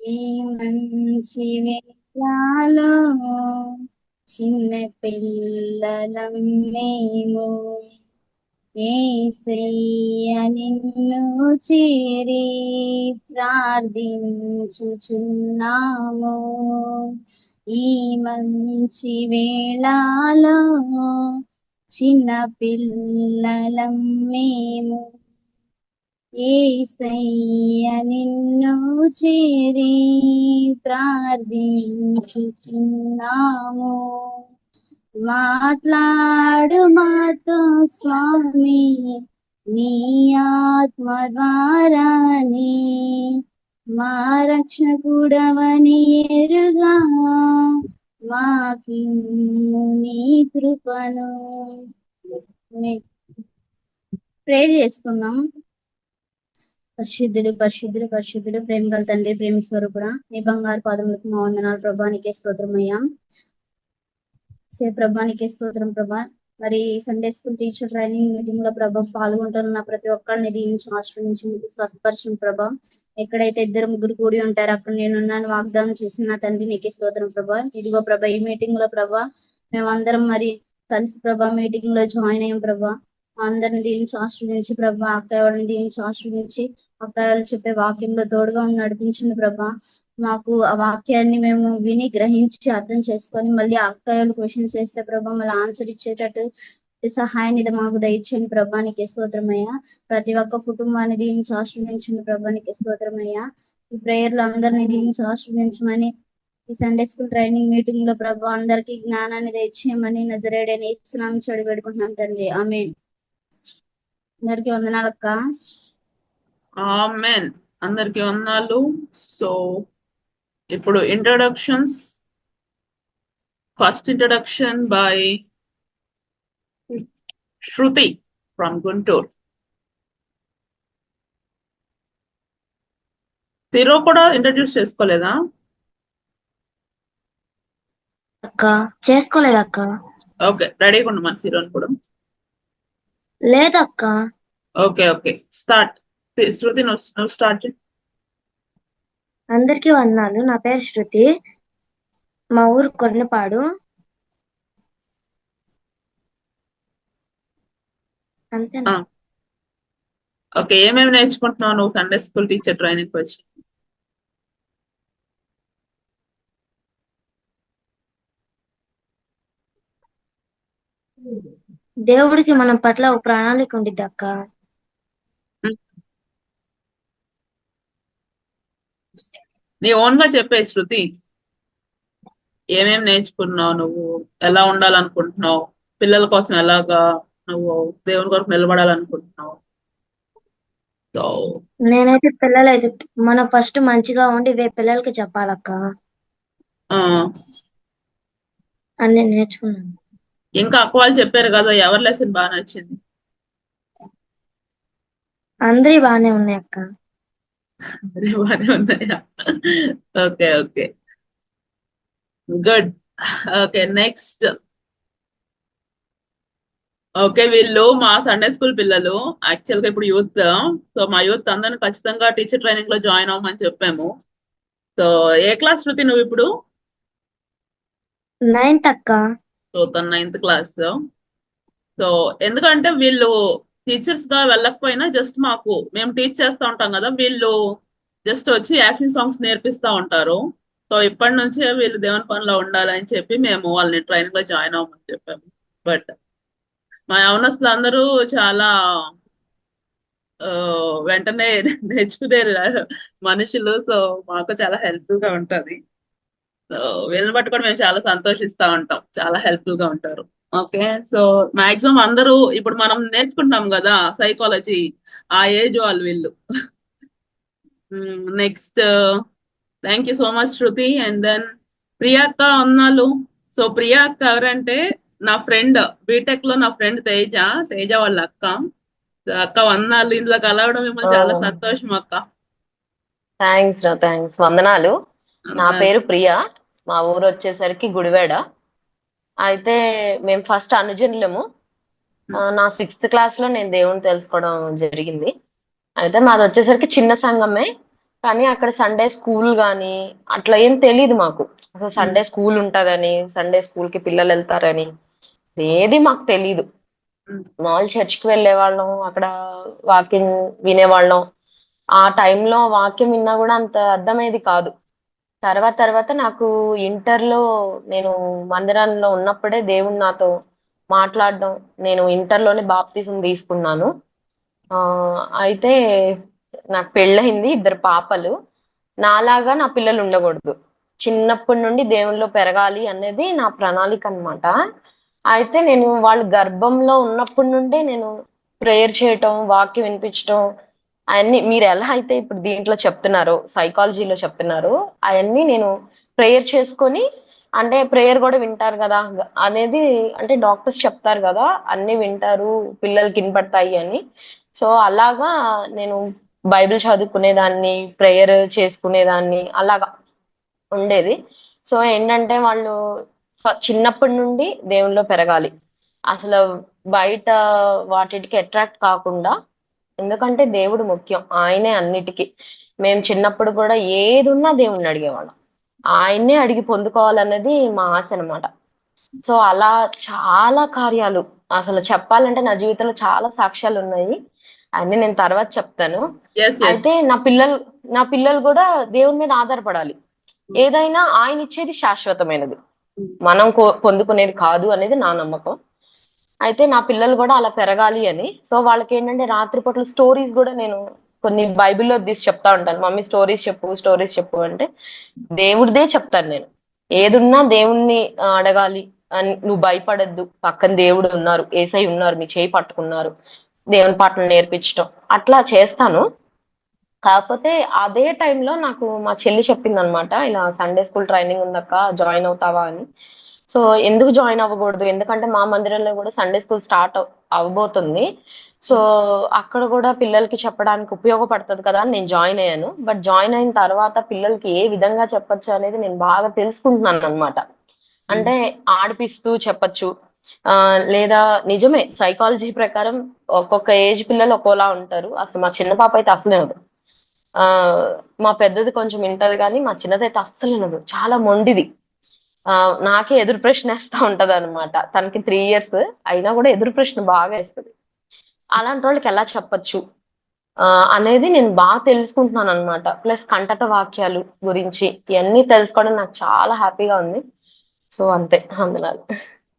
ఈ మంచి వేళలో చిన్న పిల్లలం మేము యేసయ్య నిన్ను చేరి ప్రార్థించుచున్నాము. ఈ మంచి వేళలో చిన్న పిల్లలం మేము యేసయ్య నిన్ను చేరి ప్రార్థించుచున్నాము. మాట్లాడు మాతో స్వామి నీ ఆత్మ ద్వారానే మా రక్షకుడవని ఎరుగా మాకిమ్ము నీ కృపను. ప్రేర్ చేసుకుందాం. పరిశుద్ధుడు పరిశుద్ధుడు పరిశుద్ధుడు ప్రేమ గల తండ్రి, ప్రేమ స్వరూపుడా, నీ బంగారు పాదములకు మా వందనాలు ప్రభా. నీకే స్తోత్రమయ్యా. ప్రభా నీకే స్తోత్రం ప్రభా. మరి Sunday school teacher training meeting లో ప్రభా పాల్గొంటున్న ప్రతి ఒక్కరిని దీవించి ఆశ్రయించి మీకు స్వస్థపరచం ప్రభా. ఎక్కడైతే ఇద్దరు ముగ్గురు కూడి ఉంటారో అక్కడ నేనున్నాను వాగ్దానం చేసిన నా తండ్రి నీకే స్తోత్రం ప్రభా. ఇదిగో ప్రభా ఈ మీటింగ్ లో ప్రభా మేమందరం మరి కలిసి ప్రభా మీటింగ్ లో జాయిన్ అయ్యాం ప్రభా. అందరిని దీవించి ఆశ్రయించి ప్రభా, అక్కయ్య వాళ్ళని దీవించి ఆశ్రయించి అక్కయ్య వాళ్ళు చెప్పే వాక్యంలో తోడుగా నడిపించింది ప్రభా. మాకు ఆ వాక్యాన్ని మేము విని గ్రహించి అర్థం చేసుకొని మళ్ళీ అక్కయ్యలు క్వశ్చన్స్ వేస్తే ప్రభా మళ్ళీ ఆన్సర్ ఇచ్చేటట్టు సహాయాన్ని మాకు దయచేయండి ప్రభా. నీకే స్తోత్రమయ్యా. ప్రతి ఒక్క కుటుంబాన్ని దీవించి ఆశ్రయించండి ప్రభా. నీకే స్తోత్రమయ్యా. ఈ ప్రేయర్లు అందరినీ దీవించి ఆశ్రయించమని ఈ సండే స్కూల్ ట్రైనింగ్ మీటింగ్ లో ప్రభా అందరికీ జ్ఞానాన్ని దయచేయమని నజరేయుడైన యేసునామమున చడి పెడుకుంటున్నాం తండ్రి. ఆమేన్. అందరికీ వందనాలక్క. ఆమెన్. అందరికీ వందనాలు. సో ఇప్పుడు introductions. First introduction by Shruti from Guntur. తిరో కూడా ఇంట్రడ్యూస్ చేసుకోలేదా అక్క? చేసుకోలేదక్క. ఓకే, రెడీగా ఉండు మన సిరోని కూడా. లేదక్క. Okay okay, start. శృతి నువ్వు స్టార్ట్. అందరికీ వందనాలు. నా పేరు శృతి. మా ఊరు కొర్నపాడు. అంతేనా? ఓకే, ఏమేమి నేర్చుకుంటున్నావు నువ్వు సండే స్కూల్ టీచర్ ట్రైనింగ్ వచ్చి? దేవుడికి మనం పట్ల ఒక ప్రణాళిక ఉండిద్ది అక్క. నీ ఓన్ గా చెప్పే శృతి. ఏమేమి నేర్చుకున్నావు నువ్వు? ఎలా ఉండాలనుకుంటున్నావు? పిల్లల కోసం ఎలాగా నువ్వు దేవుని కొరకు నిలబడాలనుకుంటున్నావు? సో నేనైతే పిల్లలైతే మనం ఫస్ట్ మంచిగా ఉండి పిల్లలకి చెప్పాలక్క. అన్ని నేర్చుకున్నాను. ఇంకా అక్క వాళ్ళు చెప్పారు కదా, ఎవరి లెసన్ బాగా నచ్చింది? అందరి బాగానే ఉన్నాయి అక్క. బాగానే ఉన్నాయా? Okay okay, good. Okay, next. Okay, వీళ్ళు మా సండే స్కూల్ పిల్లలు. యాక్చువల్ గా ఇప్పుడు యూత్. సో మా యూత్ అందరిని ఖచ్చితంగా టీచర్ ట్రైనింగ్ లో జాయిన్ అవ్వమని చెప్పాము. సో ఏ క్లాస్ శృతి నువ్వు ఇప్పుడు? 9th అక్క. సో తన 9th క్లాస్. సో ఎందుకంటే వీళ్ళు టీచర్స్ గా వెళ్ళకపోయినా జస్ట్ మాకు మేము టీచ్ చేస్తూ ఉంటాం కదా, వీళ్ళు జస్ట్ వచ్చి యాక్షన్ సాంగ్స్ నేర్పిస్తూ ఉంటారు. సో ఇప్పటి నుంచే వీళ్ళు దేవుని పనిలో ఉండాలని చెప్పి మేము వాళ్ళని ట్రైనింగ్ లో జాయిన్ అవ్వమని చెప్పాము. బట్ మా యవనస్తులు అందరూ చాలా వెంటనే నేర్చుకునే మనుషులు. సో మాకు చాలా హెల్ప్ఫుల్ గా ఉంటది. సో వీళ్ళని బట్టి కూడా మేము చాలా సంతోషిస్తా ఉంటాం, చాలా హెల్ప్ఫుల్ గా ఉంటారు. ఓకే, సో మాక్సిమం అందరూ ఇప్పుడు మనం నేర్చుకుంటాం కదా సైకాలజీ, ఆ ఏజ్ వాళ్ళు వీళ్ళు. Next. Thank you so much Shruti. And then ప్రియాక్క అన్నాలు. సో ప్రియాక్క ఎవరంటే నా ఫ్రెండ్, బీటెక్ లో నా ఫ్రెండ్ తేజ. తేజ వాళ్ళ అక్క. అక్క వందనాలు, ఇందులో కలవడం మిమ్మల్ని చాలా సంతోషం అక్క. థ్యాంక్స్ వందనాలు. నా పేరు ప్రియా. మా ఊరు వచ్చేసరికి గుడివాడ. అయితే మేము ఫస్ట్ అనుజనులము. నా 6th క్లాస్ లో నేను దేవుని తెలుసుకోవడం జరిగింది. అయితే మాది వచ్చేసరికి చిన్న సంఘమే. కానీ అక్కడ సండే స్కూల్ గాని అట్లా ఏం తెలియదు మాకు. అసలు సండే స్కూల్ ఉంటదని, సండే స్కూల్ కి పిల్లలు వెళ్తారని ఏది మాకు తెలీదు. మామూలు చర్చ్కి వెళ్ళే వాళ్ళం, అక్కడ వాక్యం వినేవాళ్ళం. ఆ టైంలో వాక్యం విన్నా కూడా అంత అర్థమయ్యేది కాదు. తర్వాత నాకు ఇంటర్లో నేను మందిరంలో ఉన్నప్పుడే దేవుడు నాతో మాట్లాడడం, నేను ఇంటర్లోనే బాప్తిజం తీసుకున్నాను. అయితే నాకు పెళ్ళయింది, 2 పాపలు. నాలాగా నా పిల్లలు ఉండకూడదు, చిన్నప్పటి నుండి దేవునిలో పెరగాలి అనేది నా ప్రణాళిక అన్నమాట. అయితే నేను వాళ్ళు గర్భంలో ఉన్నప్పటి నుండే నేను ప్రేయర్ చేయటం, వాక్యం వినిపించటం, అవన్నీ మీరు ఎలా అయితే ఇప్పుడు దీంట్లో చెప్తున్నారో, సైకాలజీలో చెప్తున్నారో, అవన్నీ నేను ప్రేయర్ చేసుకొని, అంటే ప్రేయర్ కూడా వింటారు కదా అనేది, అంటే డాక్టర్స్ చెప్తారు కదా అన్ని వింటారు పిల్లలకి వినపడతాయి అని. సో అలాగా నేను బైబిల్ చదువుకునేదాన్ని, ప్రేయర్ చేసుకునేదాన్ని, అలాగా ఉండేది. సో ఏంటంటే వాళ్ళు చిన్నప్పటి నుండి దేవునిలో పెరగాలి, అసలు బయట వాటికి అట్రాక్ట్ కాకుండా. ఎందుకంటే దేవుడు ముఖ్యం, ఆయనే అన్నిటికీ. మేము చిన్నప్పుడు కూడా ఏది ఉన్నా దేవుణ్ణి అడిగేవాళ్ళం, ఆయన్నే అడిగి పొందుకోవాలన్నది మా ఆశ అనమాట. సో అలా చాలా కార్యాలు, అసలు చెప్పాలంటే నా జీవితంలో చాలా సాక్ష్యాలు ఉన్నాయి, అన్ని నేను తర్వాత చెప్తాను. ఎస్ ఎస్ అయితే నా పిల్లలు కూడా దేవుని మీద ఆధారపడాలి. ఏదైనా ఆయన ఇచ్చేది శాశ్వతమైనది, మనం పొందుకునేది కాదు అనేది నా నమ్మకం. అయితే నా పిల్లలు కూడా అలా పెరగాలి అని. సో వాళ్ళకి ఏంటంటే రాత్రిపూట్ల స్టోరీస్ కూడా నేను కొన్ని బైబిల్లో తీసి చెప్తా ఉంటాను. మమ్మీ స్టోరీస్ చెప్పు అంటే దేవుడిదే చెప్తాను నేను. ఏదున్నా దేవుణ్ణి అడగాలి అని, నువ్వు భయపడద్దు, పక్కన దేవుడు ఉన్నారు, ఏసై ఉన్నారు, మీ చేయి పట్టుకున్నారు, దేవుని పాటలు నేర్పించడం అట్లా చేస్తాను. కాకపోతే అదే టైంలో నాకు మా చెల్లి చెప్పింది అనమాట, ఇలా సండే స్కూల్ ట్రైనింగ్ ఉందక్క, జాయిన్ అవుతావా అని. సో ఎందుకు జాయిన్ అవ్వకూడదు, ఎందుకంటే మా మందిరంలో కూడా సండే స్కూల్ స్టార్ట్ అవ్వబోతుంది. సో అక్కడ కూడా పిల్లలకి చెప్పడానికి ఉపయోగపడుతుంది కదా అని నేను జాయిన్ అయ్యాను. బట్ జాయిన్ అయిన తర్వాత పిల్లలకి ఏ విధంగా చెప్పొచ్చు అనేది నేను బాగా తెలుసుకుంటున్నాను అనమాట. అంటే ఆడిపిస్తూ చెప్పచ్చు, లేదా నిజమే సైకాలజీ ప్రకారం ఒక్కొక్క ఏజ్ పిల్లలు ఒక్కోలా ఉంటారు. అసలు మా చిన్న పాప అయితే అసలు వినదు, మా పెద్దది కొంచెం వింటది కానీ మా చిన్నది అయితే అస్సలు వినదు, చాలా మొండిది. నాకే ఎదురు ప్రశ్న వేస్తా ఉంటది అనమాట. తనకి 3 years అయినా కూడా ఎదురు ప్రశ్న బాగా వేస్తుంది. అలాంటి వాళ్ళకి ఎలా చెప్పచ్చు అనేది నేను బాగా తెలుసుకుంటున్నాను అనమాట. ప్లస్ కంటత వాక్యాలు గురించి ఇవన్నీ తెలుసుకోవడం నాకు చాలా హ్యాపీగా ఉంది. సో అంతే, వందనాలు.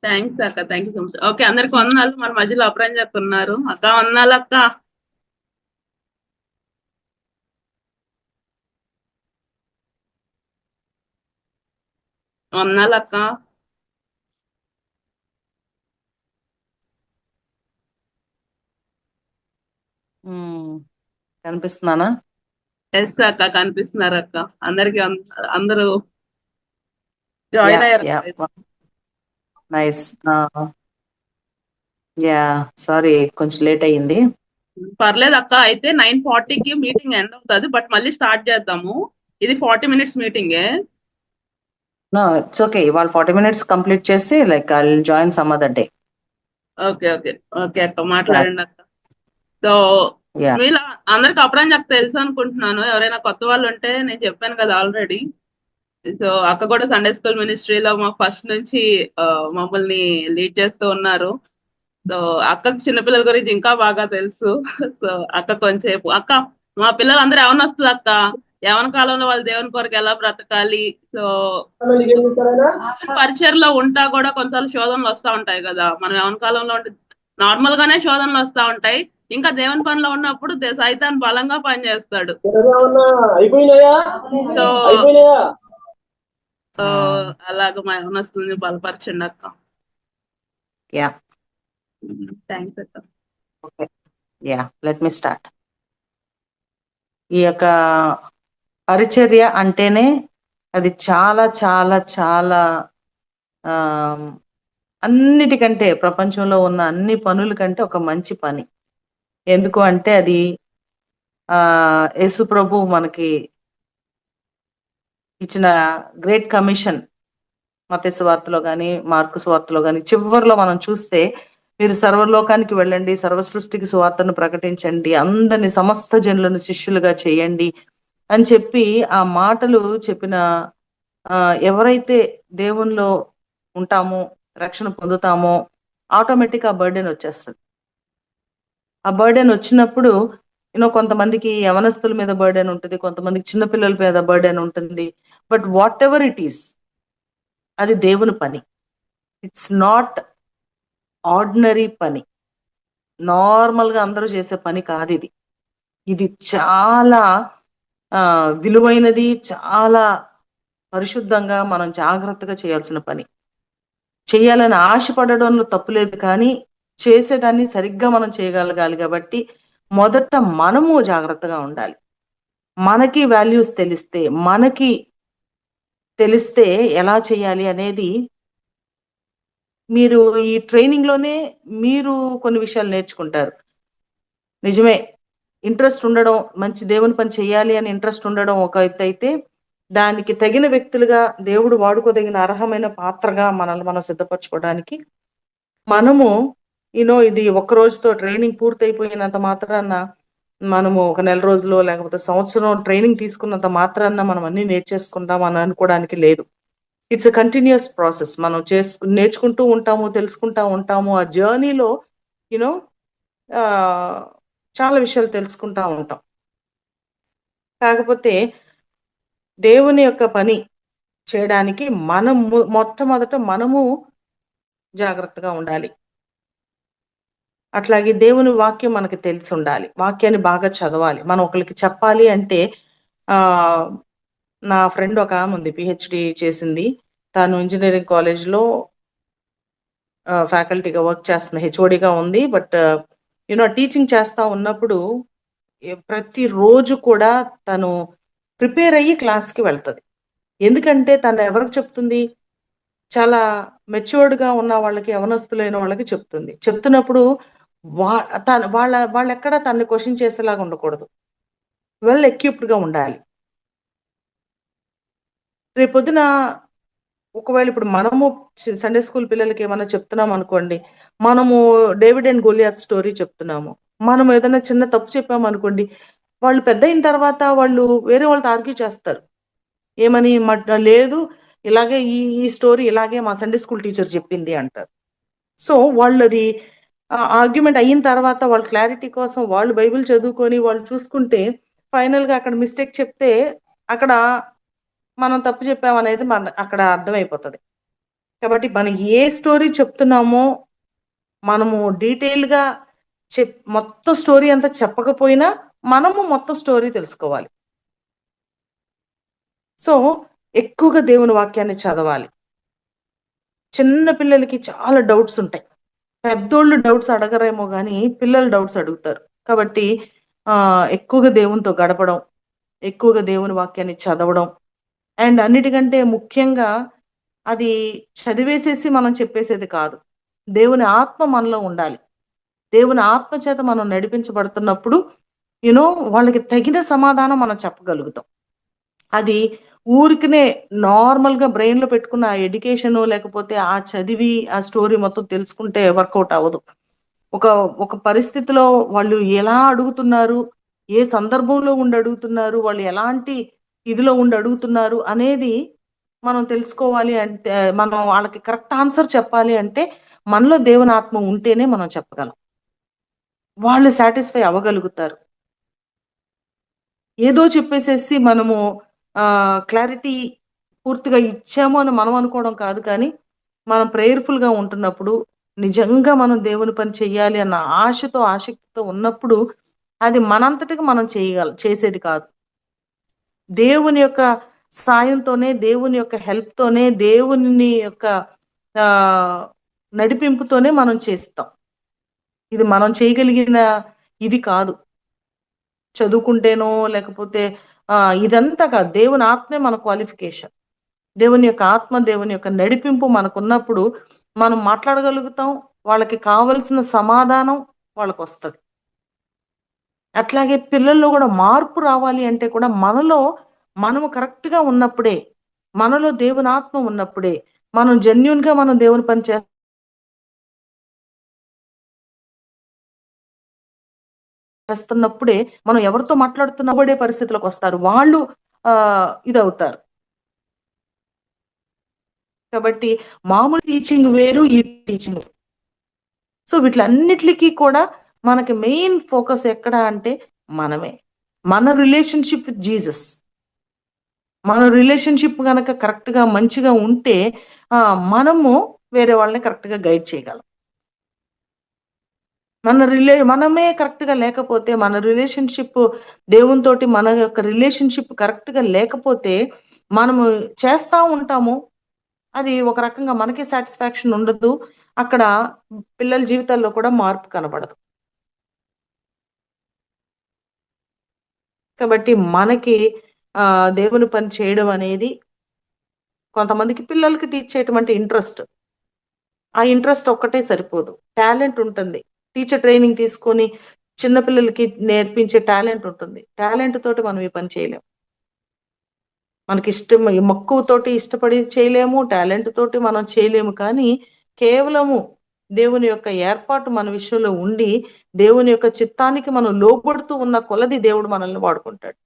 థ్యాంక్స్ అక్క, thank you so much. Okay, అందరికి వందనాలు. మన మధ్యలో అప్రాంజక్ ఉన్నారు. అక్క వందనాలు అక్క. వందనాలు అక్క. కనిపిస్తున్నానా? ఎస్ అక్క, కనిపిస్తున్నారు అక్క. అందరికి అందరూ జాయిన్ అయ్యారు. నైస్. యా, సారీ కొంచెం లేట్ అయ్యింది. పర్లేదు అక్క. అయితే 9:40కి మీటింగ్ ఎండ్ అవుతుంది, బట్ మళ్ళీ స్టార్ట్ చేద్దాము. ఇది 40 minutes మీటింగే. No, it's okay. ఇవాళ 40 minutes కంప్లీట్ చేసి like I will join some other day. Okay okay okay అక్క, మాట్లాడండి అక్క. సో యా, వీళ్ళ అందరికి అప్రాంజక్ తెలుసు అనుకుంటున్నాను. ఎవరైనా కొత్త వాళ్ళు ఉంటే నేను చెప్పాను కదా ఆల్రెడీ. సో అక్క కూడా సండే స్కూల్ మినిస్ట్రీలో మాకు ఫస్ట్ నుంచి మమ్మల్ని లీడ్ చేస్తూ ఉన్నారు. సో అక్కకి చిన్నపిల్లల గురించి ఇంకా బాగా తెలుసు. సో అక్క కొంచెంసేపు, అక్క మా పిల్లలు అందరూ యవనస్తులు అక్క, యవన కాలంలో వాళ్ళు దేవుని కొరకు ఎలా బ్రతకాలి. సో పరిచయలో ఉంటా కూడా కొన్నిసార్లు శోధనలు వస్తూ ఉంటాయి కదా. మనం యవన కాలంలో ఉంటే నార్మల్ గానే శోధనలు వస్తూ ఉంటాయి, ఇంకా దేవుని పనిలో ఉన్నప్పుడు సైతాన్ బలంగా పనిచేస్తాడు. సో అలాగ మా యవనస్తుల్ని బలపరచండి అక్క. యా, థ్యాంక్స్ అక్క. Okay. Yeah, let me start. ఈ యొక్క పరిచర్య అంటేనే అది చాలా చాలా చాలా అన్నిటికంటే, ప్రపంచంలో ఉన్న అన్ని పనుల కంటే ఒక మంచి పని. ఎందుకు అంటే అది యేసు ప్రభు మనకి ఇచ్చిన గ్రేట్ కమిషన్. మత్తయి సువార్తలో కానీ మార్కు సువార్తలో కానీ చివరిలో మనం చూస్తే, మీరు సర్వలోకానికి వెళ్ళండి, సర్వ సృష్టికి సువార్తను ప్రకటించండి, అందరిని సమస్త జనులను శిష్యులుగా చేయండి అని చెప్పి ఆ మాటలు చెప్పిన ఎవరైతే దేవునిలో ఉంటామో, రక్షణ పొందుతామో, ఆటోమేటిక్ ఆ బర్డెన్ వచ్చేస్తుంది. ఆ బర్డెన్ వచ్చినప్పుడు కొంతమందికి యవనస్తుల మీద బర్డెన్ ఉంటుంది, కొంతమందికి చిన్నపిల్లల మీద బర్డెన్ ఉంటుంది. But what ever it is, అది దేవుని పని. ఇట్స్ నాట్ ఆర్డినరీ పని, నార్మల్గా అందరూ చేసే పని కాదు ఇది. ఇది చాలా విలువైనది, చాలా పరిశుద్ధంగా మనం జాగ్రత్తగా చేయాల్సిన పని. చేయాలని ఆశపడడంలో తప్పులేదు, కానీ చేసేదాన్ని సరిగ్గా మనం చేయగలగాలి. కాబట్టి మొదట మనము జాగ్రత్తగా ఉండాలి. మనకి వాల్యూస్ తెలిస్తే ఎలా చేయాలి అనేది మీరు ఈ ట్రైనింగ్ లోనే మీరు కొన్ని విషయాలు నేర్చుకుంటారు. నిజమే, ఇంట్రెస్ట్ ఉండడం, మంచి దేవుని పని చేయాలి అని ఇంట్రెస్ట్ ఉండడం ఒక ఎత్తు అయితే, దానికి తగిన వ్యక్తులుగా దేవుడు వాడుకోదగిన అర్హమైన పాత్రగా మనల్ని మనం సిద్ధపరచుకోవడానికి మనము ఇది ఒక్క రోజుతో ట్రైనింగ్ పూర్తయిపోయినంత మాత్రాన, మనము ఒక నెల రోజులో లేకపోతే సంవత్సరం ట్రైనింగ్ తీసుకున్నంత మాత్రాన మనం అన్ని నేర్చేసుకుంటాం అని అనుకోవడానికి లేదు. It's a continuous process. మనం నేర్చుకుంటూ ఉంటాము, తెలుసుకుంటూ ఉంటాము. ఆ జర్నీలో చాలా విషయాలు తెలుసుకుంటూ ఉంటాం. కాకపోతే దేవుని యొక్క పని చేయడానికి మొట్టమొదట మనము జాగ్రత్తగా ఉండాలి. అట్లాగే దేవుని వాక్యం మనకి తెలిసి ఉండాలి, వాక్యాన్ని బాగా చదవాలి. మనం ఒకరికి చెప్పాలి అంటే, నా ఫ్రెండ్ ఒక ఆమె ఉంది, పిహెచ్డి చేసింది. తాను ఇంజనీరింగ్ కాలేజ్లో ఫ్యాకల్టీగా వర్క్ చేస్తుంది, హెచ్ఓడిగా ఉంది. బట్ టీచింగ్ చేస్తా ఉన్నప్పుడు ప్రతిరోజు కూడా తను ప్రిపేర్ అయ్యి క్లాస్కి వెళ్తుంది. ఎందుకంటే తను ఎవరికి చెప్తుంది? చాలా మెచ్యూర్డ్గా ఉన్న వాళ్ళకి, యవనస్తులైన వాళ్ళకి చెప్తున్నప్పుడు వాళ్ళు ఎక్కడ తనని క్వశ్చన్ చేసేలాగా ఉండకూడదు, వెల్ ఎక్విప్డ్గా ఉండాలి. రేపొద్దున ఒకవేళ ఇప్పుడు మనము సండే స్కూల్ పిల్లలకి ఏమైనా చెప్తున్నాం అనుకోండి, మనము డేవిడ్ అండ్ గోలియాత్ స్టోరీ చెప్తున్నాము, మనం ఏదైనా చిన్న తప్పు చెప్పాము అనుకోండి, వాళ్ళు పెద్ద అయిన తర్వాత వాళ్ళు వేరే వాళ్ళతో ఆర్గ్యూ చేస్తారు. ఏమని? లేదు, ఇలాగే ఈ స్టోరీ ఇలాగే మా సండే స్కూల్ టీచర్ చెప్పింది అంటారు. సో వాళ్ళది ఆర్గ్యుమెంట్ అయిన తర్వాత వాళ్ళ క్లారిటీ కోసం వాళ్ళు బైబిల్ చదువుకొని వాళ్ళు చూసుకుంటే, ఫైనల్గా అక్కడ మిస్టేక్ చెప్తే అక్కడ మనం తప్పు చెప్పామనేది అక్కడ అర్థమైపోతుంది. కాబట్టి మనం ఏ స్టోరీ చెప్తున్నామో మనము డీటెయిల్గా మొత్తం స్టోరీ అంతా చెప్పకపోయినా మనము మొత్తం స్టోరీ తెలుసుకోవాలి. సో ఎక్కువగా దేవుని వాక్యాన్ని చదవాలి. చిన్న పిల్లలకి చాలా డౌట్స్ ఉంటాయి. పెద్దోళ్ళు డౌట్స్ అడగరేమో కానీ పిల్లలు డౌట్స్ అడుగుతారు. కాబట్టి ఎక్కువగా దేవునితో గడపడం, ఎక్కువగా దేవుని వాక్యాన్ని చదవడం, అండ్ అన్నిటికంటే ముఖ్యంగా అది చదివేసేసి మనం చెప్పేసేది కాదు. దేవుని ఆత్మ మనలో ఉండాలి. దేవుని ఆత్మ చేత మనం నడిపించబడుతున్నప్పుడు వాళ్ళకి తగిన సమాధానం మనం చెప్పగలుగుతాం. అది ఊరికనే నార్మల్గా బ్రెయిన్లో పెట్టుకున్న ఆ ఎడ్యుకేషన్ లేకపోతే ఆ చదివి ఆ స్టోరీ మొత్తం తెలుసుకుంటే వర్కౌట్ అవ్వదు. ఒక పరిస్థితిలో వాళ్ళు ఎలా అడుగుతున్నారు, ఏ సందర్భంలో ఉండి అడుగుతున్నారు, వాళ్ళు ఎలాంటి ఇదిలో ఉండి అడుగుతున్నారు అనేది మనం తెలుసుకోవాలి అంటే, మనం వాళ్ళకి కరెక్ట్ ఆన్సర్ చెప్పాలి అంటే మనలో దేవుని ఆత్మ ఉంటేనే మనం చెప్పగలం. వాళ్ళు సాటిస్ఫై అవ్వగలుగుతారు. ఏదో చెప్పేసేసి మనము క్లారిటీ పూర్తిగా ఇచ్చాము అని మనం అనుకోవడం కాదు, కానీ మనం ప్రేయర్ఫుల్గా ఉంటున్నప్పుడు, నిజంగా మనం దేవుని పని చెయ్యాలి అన్న ఆశతో ఆసక్తితో ఉన్నప్పుడు అది మనంతటికి మనం చేసేది కాదు. దేవుని యొక్క సాయంతోనే, దేవుని యొక్క హెల్ప్తోనే, దేవుని యొక్క నడిపింపుతోనే మనం చేస్తాం. ఇది మనం చేయగలిగిన ఇది కాదు, చదువుకుంటేనో లేకపోతే ఇదంతా కాదు. దేవుని ఆత్మే మన క్వాలిఫికేషన్. దేవుని యొక్క ఆత్మ, దేవుని యొక్క నడిపింపు మనకున్నప్పుడు మనం మాట్లాడగలుగుతాం. వాళ్ళకి కావలసిన సమాధానం వాళ్ళకు వస్తుంది. అట్లాగే పిల్లల్లో కూడా మార్పు రావాలి అంటే కూడా మనము కరెక్ట్గా ఉన్నప్పుడే, మనలో దేవుని ఆత్మ ఉన్నప్పుడే, మనం జెన్యూన్గా మనం దేవుని పని చేస్తాం. చేస్తున్నప్పుడే మనం ఎవరితో మాట్లాడుతున్నప్పుడే పరిస్థితులకు వస్తారు, వాళ్ళు ఇదవుతారు. కాబట్టి మామూలు టీచింగ్ వేరు, ఈ టీచింగ్. సో వీటిలన్నిటికీ కూడా మనకి మెయిన్ ఫోకస్ ఎక్కడ అంటే మనమే, మన రిలేషన్షిప్ విత్ జీసస్. మన రిలేషన్షిప్ కనుక కరెక్ట్గా మంచిగా ఉంటే మనము వేరే వాళ్ళని కరెక్ట్గా గైడ్ చేయగలం. మనమే కరెక్ట్గా లేకపోతే, మన రిలేషన్షిప్ దేవునితోటి మన యొక్క రిలేషన్షిప్ కరెక్ట్గా లేకపోతే మనము చేస్తూ ఉంటాము, అది ఒక రకంగా మనకి సాటిస్ఫాక్షన్ ఉండదు, అక్కడ పిల్లల జీవితాల్లో కూడా మార్పు కనబడదు. కాబట్టి మనకి దేవుని పని చేయడం అనేది, కొంతమందికి పిల్లలకి టీచ్ చేయటం అంటే ఇంట్రెస్ట్, ఆ ఇంట్రెస్ట్ ఒక్కటే సరిపోదు, టాలెంట్ ఉంటుంది. టీచర్ ట్రైనింగ్ తీసుకొని చిన్నపిల్లలకి నేర్పించే టాలెంట్ ఉంటుంది, టాలెంట్ తోటి మనం ఈ పని చేయలేము. మనకి ఇష్టం మక్కువతోటి ఇష్టపడి చేయలేము, టాలెంట్ తోటి మనం చేయలేము. కానీ కేవలము దేవుని యొక్క ఏర్పాటు మన విషయంలో ఉండి, దేవుని యొక్క చిత్తానికి మనం లోబడుతూ ఉన్న కొలది దేవుడు మనల్ని వాడుకుంటాడు.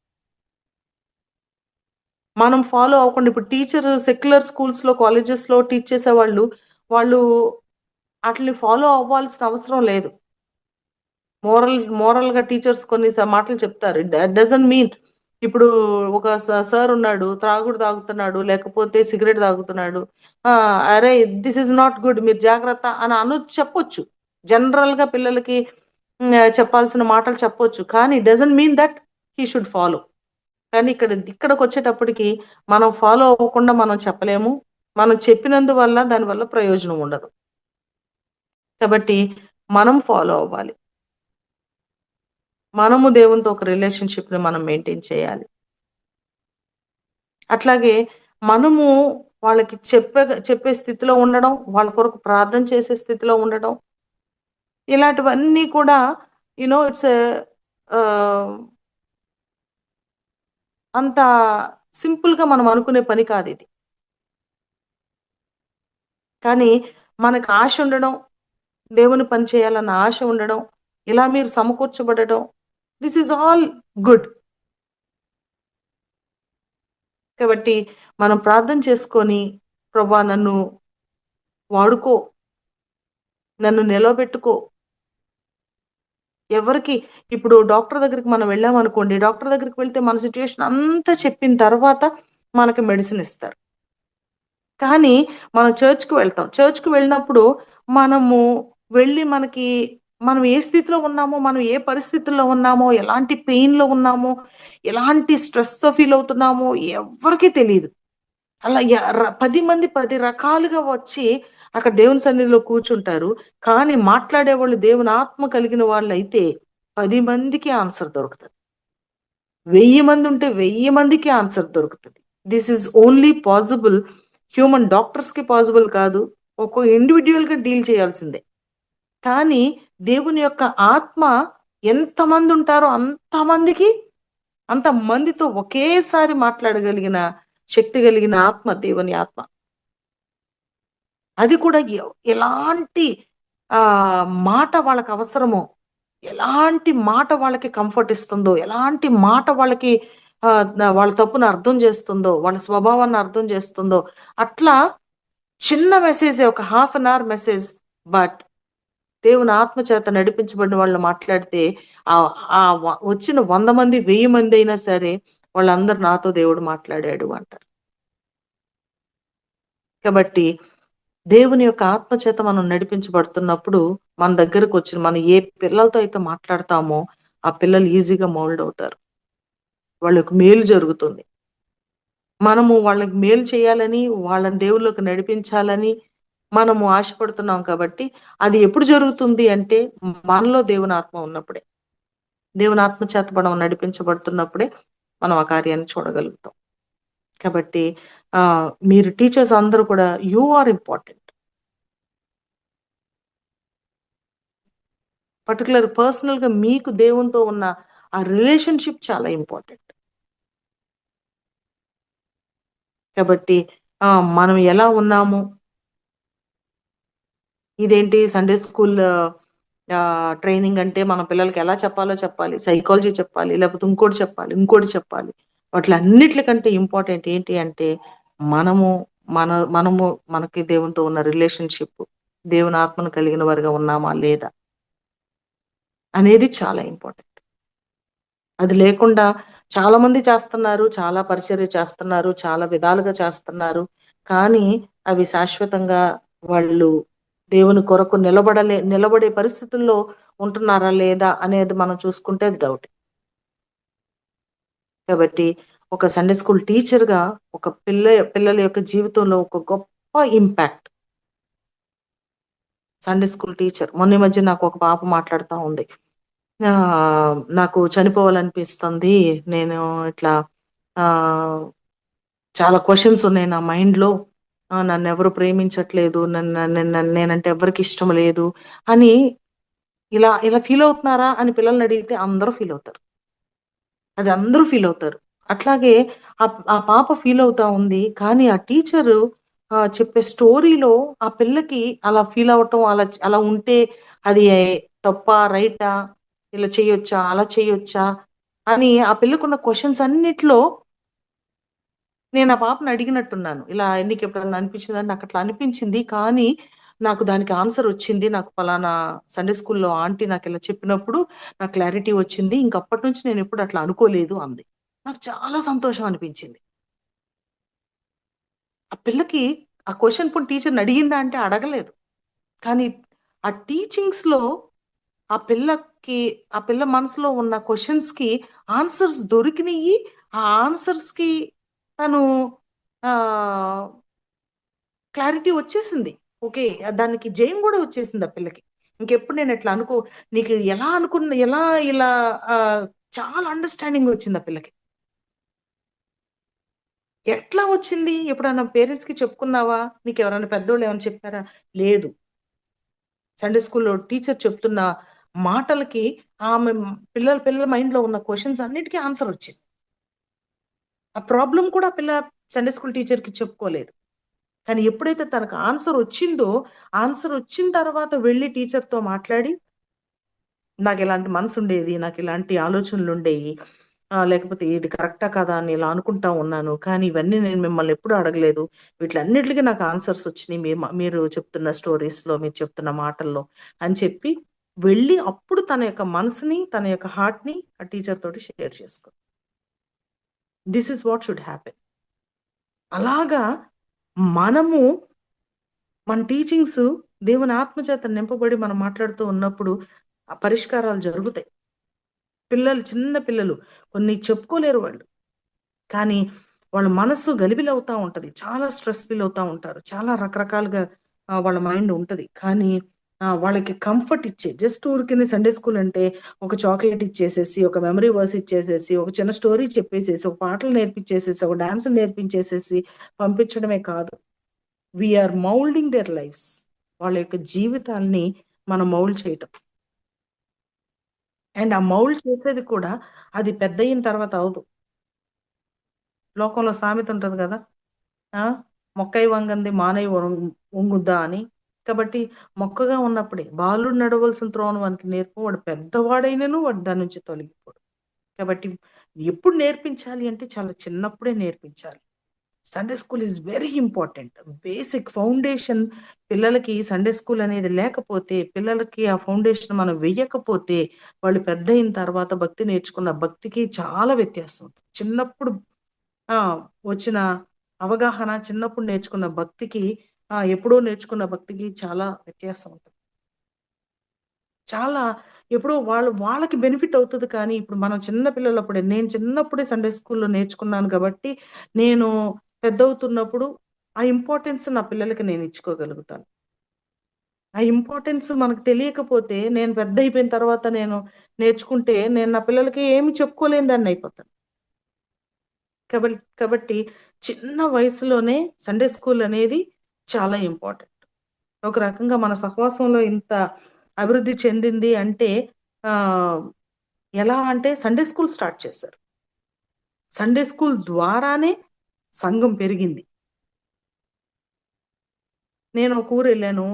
మనం ఫాలో అవ్వకుండా, ఇప్పుడు టీచర్ సెక్యులర్ స్కూల్స్లో కాలేజెస్లో టీచ్ చేసేవాళ్ళు, వాళ్ళు వాటిని ఫాలో అవ్వాల్సిన అవసరం లేదు. మోరల్గా టీచర్స్ కొన్ని మాటలు చెప్తారు. డజంట్ మీన్ ఇప్పుడు ఒక సార్ ఉన్నాడు, త్రాగుడు తాగుతున్నాడు, లేకపోతే సిగరెట్ తాగుతున్నాడు, అరే దిస్ ఇస్ నాట్ గుడ్, మీరు జాగ్రత్త అని చెప్పొచ్చు. జనరల్గా పిల్లలకి చెప్పాల్సిన మాటలు చెప్పొచ్చు, కానీ doesn't mean that he should follow. కానీ ఇక్కడికి వచ్చేటప్పటికి మనం ఫాలో అవ్వకుండా మనం చెప్పలేము, మనం చెప్పినందువల్ల దానివల్ల ప్రయోజనం ఉండదు. కాబట్టి మనం ఫాలో అవ్వాలి, మనము దేవునితో ఒక రిలేషన్షిప్ని మనం మెయింటైన్ చేయాలి. అట్లాగే మనము వాళ్ళకి చెప్పే స్థితిలో ఉండడం, వాళ్ళ కొరకు ప్రార్థన చేసే స్థితిలో ఉండడం, ఇలాంటివన్నీ కూడా ఇట్స్ అంత సింపుల్గా మనం అనుకునే పని కాదు ఇది. కానీ మనకు ఆశ ఉండడం, దేవుని పని చేయాలన్న ఆశ ఉండడం, ఇలా మీరు సమకూర్చబడడం, దిస్ ఈజ్ ఆల్ గుడ్. కాబట్టి మనం ప్రార్థన చేసుకొని, ప్రభా నన్ను వాడుకో, నన్ను నిలవబెట్టుకో. ఎవరికి ఇప్పుడు డాక్టర్ దగ్గరికి మనం వెళ్ళామనుకోండి, డాక్టర్ దగ్గరికి వెళ్తే మన సిచ్యువేషన్ అంతా చెప్పిన తర్వాత మనకి మెడిసిన్ ఇస్తారు. కానీ మనం చర్చ్కి వెళ్తాం, చర్చ్కి వెళ్ళినప్పుడు మనము వెళ్ళి మనం ఏ స్థితిలో ఉన్నామో, మనం ఏ పరిస్థితుల్లో ఉన్నామో, ఎలాంటి పెయిన్లో ఉన్నామో, ఎలాంటి స్ట్రెస్తో ఫీల్ అవుతున్నామో ఎవరికీ తెలియదు. అలా 10 మంది 10 రకాలుగా వచ్చి అక్కడ దేవుని సన్నిధిలో కూర్చుంటారు. కానీ మాట్లాడేవాళ్ళు దేవుని ఆత్మ కలిగిన వాళ్ళు అయితే 10 మందికి ఆన్సర్ దొరుకుతుంది. 1000 మంది ఉంటే 1000 మందికి ఆన్సర్ దొరుకుతుంది. This is only possible, human డాక్టర్స్కి పాసిబుల్ కాదు, ఒక్కొక్క ఇండివిజువల్గా డీల్ చేయాల్సిందే. కానీ దేవుని యొక్క ఆత్మ ఎంతమంది ఉంటారో అంతమందితో ఒకేసారి మాట్లాడగలిగిన శక్తి కలిగిన ఆత్మ దేవుని ఆత్మ. అది కూడా ఎలాంటి మాట వాళ్ళకి అవసరమో, ఎలాంటి మాట వాళ్ళకి కంఫర్ట్ ఇస్తుందో, ఎలాంటి మాట వాళ్ళకి వాళ్ళ తప్పును అర్థం చేస్తుందో, వాళ్ళ స్వభావాన్ని అర్థం చేస్తుందో, అట్లా చిన్న మెసేజ్, ఒక half an hour message, but దేవుని ఆత్మ చేత నడిపించబడిన వాళ్ళు మాట్లాడితే వచ్చిన 100 మంది 1000 మంది అయినా సరే వాళ్ళందరూ నాతో దేవుడు మాట్లాడాడు అంటారు. కాబట్టి దేవుని యొక్క ఆత్మ చేత మనం నడిపించబడుతున్నప్పుడు మన దగ్గరకు వచ్చిన మనం ఏ పిల్లలతో అయితే మాట్లాడతామో ఆ పిల్లలు ఈజీగా మౌల్డ్ అవుతారు, వాళ్ళకు మేలు జరుగుతుంది. మనము వాళ్ళకి మేలు చేయాలని, వాళ్ళని దేవుళ్ళకి నడిపించాలని మనము ఆశపడుతున్నాం. కాబట్టి అది ఎప్పుడు జరుగుతుంది అంటే మనలో దేవుని ఆత్మ ఉన్నప్పుడే, దేవుని ఆత్మ చేత మనం నడిపించబడుతున్నప్పుడే మనం ఆ కార్యాన్ని చూడగలుగుతాం. కాబట్టి మీరు టీచర్స్ అందరూ కూడా యు ఆర్ ఇంపార్టెంట్. పర్టికులర్ పర్సనల్గా మీకు దేవునితో ఉన్న ఆ రిలేషన్షిప్ చాలా ఇంపార్టెంట్. కాబట్టి మనం ఎలా ఉన్నాము, ఇదేంటి సండే స్కూల్ ట్రైనింగ్ అంటే మన పిల్లలకి ఎలా చెప్పాలో చెప్పాలి, సైకాలజీ చెప్పాలి, లేకపోతే ఇంకోటి చెప్పాలి. వాటిలన్నిటికంటే ఇంపార్టెంట్ ఏంటి అంటే మనము మనము మనకి దేవునితో ఉన్న రిలేషన్షిప్, దేవుని ఆత్మను కలిగిన వారిగా ఉన్నామా లేదా అనేది చాలా ఇంపార్టెంట్. అది లేకుండా చాలా మంది చేస్తున్నారు, చాలా పరిచర్య చేస్తున్నారు, చాలా విధాలుగా చేస్తున్నారు. కానీ అవి శాశ్వతంగా వాళ్ళు దేవుని కొరకు నిలబడే పరిస్థితుల్లో ఉంటున్నారా లేదా అనేది మనం చూసుకుంటే అది డౌట్. కాబట్టి ఒక సండే స్కూల్ టీచర్ గా ఒక పిల్లల యొక్క జీవితంలో ఒక గొప్ప ఇంపాక్ట్ సండే స్కూల్ టీచర్. మొన్న ఈ మధ్య నాకు ఒక పాప మాట్లాడుతూ ఉంది, నాకు చనిపోవాలనిపిస్తుంది, నేను ఇట్లా ఆ చాలా క్వశ్చన్స్ ఉన్నాయి నా మైండ్ లో, నన్ను ఎవరు ప్రేమించట్లేదు, నేనంటే ఎవరికి ఇష్టం లేదు అని ఇలా ఇలా ఫీల్ అవుతున్నారా అని పిల్లల్ని అడిగితే అందరూ ఫీల్ అవుతారు. అది అందరూ ఫీల్ అవుతారు. అట్లాగే ఆ పాప ఫీల్ అవుతా ఉంది. కానీ ఆ టీచరు చెప్పే స్టోరీలో ఆ పిల్లకి అలా ఫీల్ అవ్వటం, అలా ఉంటే అది తప్పా రైటా, ఇలా చేయొచ్చా అలా చేయొచ్చా అని ఆ పిల్లకున్న క్వశ్చన్స్ అన్నిట్లో నేను ఆ పాపను అడిగినట్టున్నాను. ఇలా నీకు ఎప్పుడన్నా అనిపించిందని, నాకు అట్లా అనిపించింది. కానీ నాకు దానికి ఆన్సర్ వచ్చింది. నాకు పలానా సండే స్కూల్‌లో ఆంటీ నాకు ఇలా చెప్పినప్పుడు నాకు క్లారిటీ వచ్చింది. ఇంకప్పటి నుంచి నేను ఎప్పుడు అట్లా అనుకోలేదు అంది. నాకు చాలా సంతోషం అనిపించింది. ఆ పిల్లకి ఆ క్వెషన్ పోనీ టీచర్‌ని అడిగిందా అంటే అడగలేదు. కానీ ఆ టీచింగ్స్‌లో ఆ పిల్లకి ఆ పిల్ల మనసులో ఉన్న క్వెషన్స్‌కి ఆన్సర్స్ దొరికినియి. ఆ ఆన్సర్స్‌కి తను ఆహ్ క్లారిటీ వచ్చేసింది. ఓకే. దానికి జయం గూడా వచ్చేసింది ఆ పిల్లకి. ఇంకెప్పుడు నేను ఇట్లా నీకు ఎలా ఎలా ఇలా ఆహ్, చాలా అండర్‌స్టాండింగ్ వచ్చింది ఆ పిల్లకి. ఎట్లా వచ్చింది? ఎప్పుడన్నా పేరెంట్స్‌కి చెప్పుకున్నావా? నీకెవరైనా పెద్దోళ్ళు ఏమైనా చెప్పారా? లేదు. సండే స్కూల్‌లో టీచర్ చెప్తున్న మాటలకి ఆమె పిల్లల మైండ్‌లో ఉన్న క్వెషన్స్ అన్నిటికి ఆన్సర్ వచ్చింది. ఆ ప్రాబ్లమ్ కూడా ఆ పిల్ల సండే స్కూల్ టీచర్‌కి చెప్పుకోలేదు. కానీ ఎప్పుడైతే తనకు ఆన్సర్ వచ్చిందో, ఆన్సర్ వచ్చిన తర్వాత వెళ్లి టీచర్‌తో మాట్లాడి, నాకిలాంటి మనసుండేది, నాకిలాంటి ఆలోచనలుండేయి. లేకపోతే ఇది కరెక్టా కాదా అని ఇలా అనుకుంటా ఉన్నాను. కానీ ఇవన్నీ నేను మిమ్మల్ని ఎప్పుడూ అడగలేదు. వీటిలన్నిటికి నాకు ఆన్సర్స్ వచ్చినియి. మీరు చెప్తున్న స్టోరీస్‌లో, మీరు చెప్తున్న మాటల్లో అని చెప్పి వెళ్లి అప్పుడు తన యొక్క మనసుని, తన యొక్క హార్ట్‌ని ఆ టీచర్ తోటి షేర్ చేసుకుంది. This is what should happen. అలాగా మనము మన టీచింగ్స్ దేవుని ఆత్మ చేత నింపబడి మనం మాట్లాడుతూ ఉన్నప్పుడు ఆ పరిష్కారాలు జరుగుతాయి. చిన్న పిల్లలు కొన్ని చెప్పుకోలేరు వాళ్ళు. కానీ వాళ్ళ మనస్సు గలిబిలవుతా ఉంటది. చాలా స్ట్రెస్ ఫీల్ అవుతా ఉంటారు. చాలా రకరకాలుగా వాళ్ళ మైండ్ ఉంటది. కానీ వాళ్ళకి కంఫర్ట్ ఇచ్చే జస్ట్ ఊరికనే సండే స్కూల్ అంటే ఒక చాక్లెట్ ఇచ్చేసేసి, ఒక మెమరీ వర్స్ ఇచ్చేసేసి, ఒక చిన్న స్టోరీ చెప్పేసేసి, ఒక పాటలు నేర్పించేసేసి, ఒక డాన్సులు నేర్పించేసేసి పంపించడమే కాదు. Are moulding their lives. వాళ్ళ యొక్క జీవితాల్ని మనం మౌల్డ్ చేయటం. అండ్ ఆ మౌల్డ్ చేసేది కూడా అది పెద్దయిన తర్వాత అవ్వదు. లోకంలో సామెత ఉంటది గదా! ఆ! "మొక్కై వంగంది మానై వంగుద్దా" అని. కాబట్టి మొక్కగా ఉన్నప్పుడే బాలుడు నడవలసిన త్రోవను వానికి నేర్పు, వాడు పెద్దవాడైనను వాడు దాని నుంచి తొలగిపోడు. కాబట్టి ఎప్పుడు నేర్పించాలి అంటే చాలా చిన్నప్పుడే నేర్పించాలి. Sunday school is very important. Basic foundation పిల్లలకి సండే స్కూల్ అనేది లేకపోతే, పిల్లలకి ఆ ఫౌండేషన్ మనం వెయ్యకపోతే, వాళ్ళు పెద్దయిన తర్వాత భక్తి నేర్చుకున్న భక్తికి చాలా వ్యత్యాసం ఉంటుంది. చిన్నప్పుడు ఆ! వచ్చిన అవగాహన, చిన్నప్పుడు నేర్చుకున్న భక్తికి, ఎప్పుడో నేర్చుకున్న భక్తికి చాలా వ్యత్యాసం ఉంటుంది. చాలా ఎప్పుడో వాళ్ళకి బెనిఫిట్ అవుతది కానీ, ఇప్పుడు మనం చిన్న పిల్లలప్పుడే నేను చిన్నప్పుడే సండే స్కూల్‌లో నేర్చుకున్నాను కాబట్టి, నేను పెద్దవుతున్నప్పుడు ఆ ఇంపార్టెన్స్ నా పిల్లలకి నేను ఇచ్చుకోగలుగుతాను. ఆ ఇంపార్టెన్స్ మనకు తెలియకపోతే, నేను పెద్దయిపోయిన తర్వాత నేను నేర్చుకుంటే, నేను నా పిల్లలకి ఏమి చెప్పుకోలేని దాన్నయిపోతాను. కాబట్టి చిన్న వయసులోనే సండే స్కూల్ అనేది చాలా ఇంపార్టెంట్. ఒక రకంగా మన సహవాసంలో ఇంత అభివృద్ధి చెందింది అంటే ఆహ్, ఎలా అంటే సండే స్కూల్ స్టార్ట్ చేశారు. సండే స్కూల్ ద్వారానే సంఘం పెరిగింది. నేను ఒక ఊరెళ్ళాను.